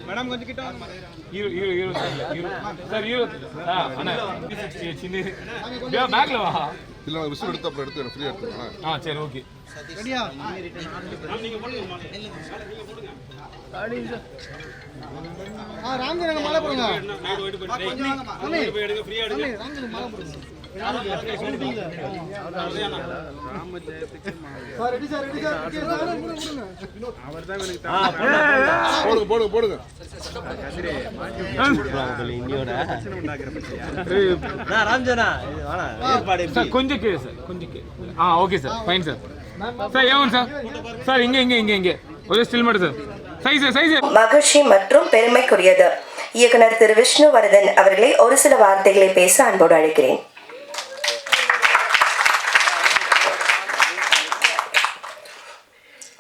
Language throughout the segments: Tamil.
மேடம் கொஞ்சம் கிட்ட ஹீரோ சார் ஹீரோ அண்ணா சின்ன பேக்ல வா இல்ல விசில் எடுத்து அப்புறம் எடுத்து ஃப்ரீயா எடுத்துறேன். சரி ஓகே ரெடியா நீங்க போடுங்க ராம்ஜி மாலை போடுங்க. நைட் வெயிட் பண்ணி போய் எடுங்க ஃப்ரீயா எடுங்க. ராம்ஜி மாலை போடுங்க. போடுங்க கொஞ்சம் கீழே சார் கொஞ்சம் கீழே. Okay sir fine sir. Sir ஏன் சார் சார் இங்கே ஒரு ஸ்டில் மட்டும் சார் சைஸ் மகிழ்ச்சி மற்றும் பெருமைக்குரியது. இயக்குனர் திரு விஷ்ணுவர்தன் அவர்களை ஒரு சில வார்த்தைகளை பேச அன்போடு அழைக்கிறேன்.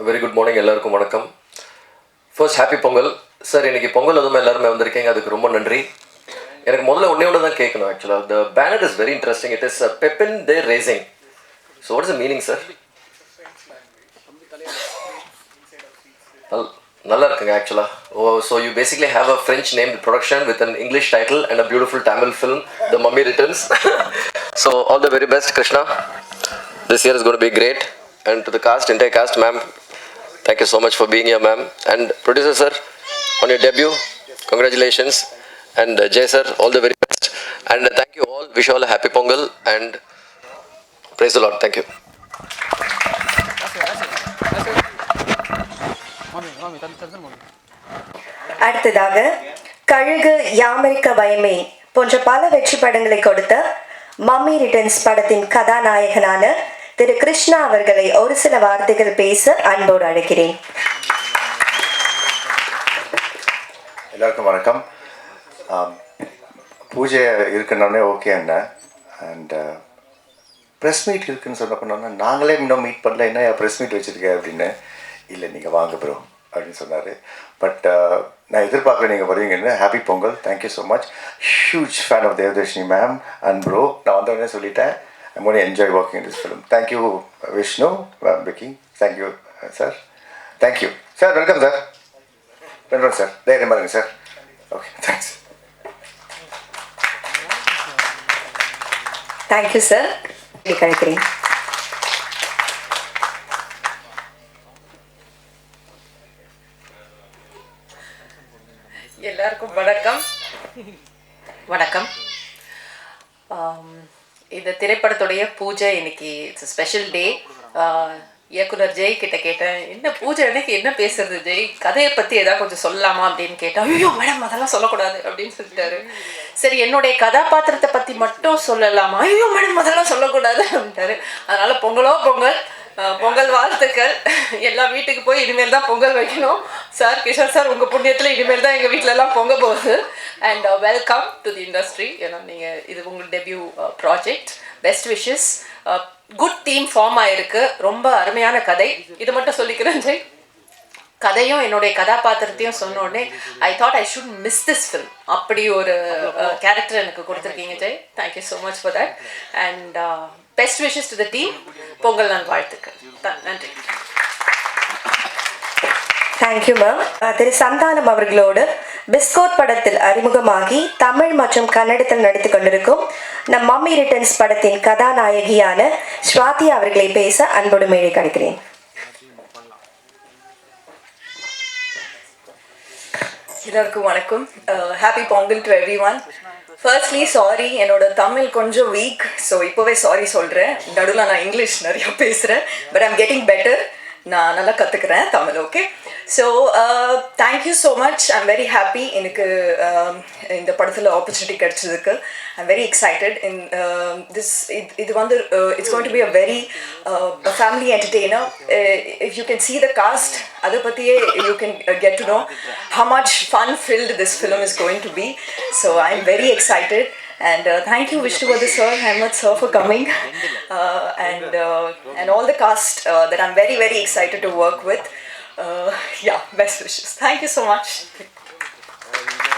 வெரி குட் மார்னிங், எல்லாருக்கும் வணக்கம். First happy Pongal sir. இன்னைக்கு பொங்கல் அதுவும் எல்லாருமே வந்திருக்கீங்க, அதுக்கு ரொம்ப நன்றி. எனக்கு முதல்ல ஒன்று தான் கேட்கணும். ஆக்சுவலாக the banner is very interesting. It is pepping the racing. So what is the meaning sir? நல்லா இருக்குங்க ஆக்சுவலாக. So you basically have a French name production with an English title and a beautiful Tamil film, the Mummy Returns. So all the very best Krishna. This year is going to be great. And to the cast, entire cast, ma'am, thank you so much for being here, ma'am. And producer sir, on your debut, congratulations. And Jay sir, all the very best. And thank you all. Wish you all a happy Pongal and praise the Lord. Thank you. அடுத்ததாக கழுகு, யாமரிக்க வயமே போன்ற பல வெற்றி படங்களை கொடுத்த மம்மி ரிட்டர்ன்ஸ் படத்தின் கதாநாயகனான திரு கிருஷ்ணா அவர்களை ஒரு சில வார்த்தைகள் பேச அன்போடு அழைக்கிறேன். எல்லாருக்கும் வணக்கம். பூஜை இருக்குன்னொடனே ஓகே அண்ணா. அண்ட் ப்ரெஸ் மீட் இருக்குன்னு சொன்னப்போனா நாங்களே இன்னும் மீட் பண்ணல, என்ன ப்ரெஸ் மீட் வச்சுருக்கேன் அப்படின்னு. இல்லை நீங்கள் வாங்க ப்ரோ அப்படின்னு சொன்னார். பட் நான் எதிர்பார்க்குறேன் நீங்கள் வருவீங்கன்னு. Happy Pongal. Thank you so much. Huge fan of Devadarshini ma'am and bro. நான் வந்தவொடனே சொல்லிட்டேன், I'm going to enjoy working in this film. Thank you, Vishnu, Vicky. Thank you, sir. Thank you. Sir, welcome, sir. Welcome, sir. There, morning, sir. Okay, thanks. Thank you, sir. கிடைக்கிறேன். எல்லாருக்கும் வணக்கம். இந்த திரைப்படத்துடைய பூஜை இன்னைக்கு இட்ஸ் ஸ்பெஷல் டே. இயக்குனர் ஜெய் கிட்ட கேட்டேன், என்ன பூஜை அன்னைக்கு என்ன பேசுறது ஜெய், கதையை பற்றி ஏதாவது கொஞ்சம் சொல்லலாமா அப்படின்னு கேட்டேன். ஐயோ மேடம் அதெல்லாம் சொல்லக்கூடாது அப்படின்னு சொல்லிட்டாரு. சரி என்னுடைய கதாபாத்திரத்தை பற்றி மட்டும் சொல்லலாமா? ஐயோ மேடம் அதெல்லாம் சொல்லக்கூடாது அப்படின்ட்டாரு. அதனால பொங்கல் வாழ்த்துக்கள். எல்லா வீட்டுக்கு போய் இனிமேல் தான் பொங்கல் வைக்கணும். சார் கிஷோர் சார் உங்கள் புண்ணியத்தில் இனிமேல் தான் எங்கள் வீட்டிலலாம் பொங்க போகுது. And welcome to the industry. ஏன்னா நீங்கள் இது உங்கள் debut project. Best wishes. Good team form ஆகிருக்கு. ரொம்ப அருமையான கதை. இது மட்டும் சொல்லிக்கிறேன் ஜெய். கதையும் என்னுடைய கதாபாத்திரத்தையும் சொன்ன உடனே I thought I should miss this film. அப்படி ஒரு கேரக்டர் எனக்கு கொடுத்துருக்கீங்க Jai. Thank you so much for that. And best wishes to the team. Pongal நல் வாழ்த்துக்கள். நன்றி. Thank you ma'am. திரு சந்தானம் அவர்களோடு பிஸ்கோட் படத்தில் அறிமுகமாகி தமிழ் மற்றும் கன்னடத்தில் நடித்து கொண்டிருக்கும் நம் மம்மி ரிட்டர்ன்ஸ் படத்தின் கதாநாயகியான ஸ்வாதி அவர்களை பேச அன்போடு மேடை கிடைக்கிறேன். எல்லாருக்கும் வணக்கம். Happy Pongal to every one. Firstly sorry, என்னோட தமிழ் கொஞ்சம் வீக். ஸோ இப்போவே சாரி சொல்கிறேன். நடுவில் நான் இங்கிலீஷ் நிறையா பேசுகிறேன். But I'm getting better. நான் நல்லா கற்றுக்குறேன் Tamil. Okay. So thank you so much. I'm very happy. எனக்கு இந்த படத்தில் ஆப்பர்ச்சுனிட்டி கிடைச்சதுக்கு I'm very excited. In this இது வந்து it's going to be a very family entertainer. If you can see the cast, அதை பற்றியே you can get to know how much fun filled this film is going to be. So I'm very excited. And thank you Vishnuvardhan sir, Ahmed sir for coming, and all the cast that I'm very excited to work with. Yeah, best wishes. Thank you so much.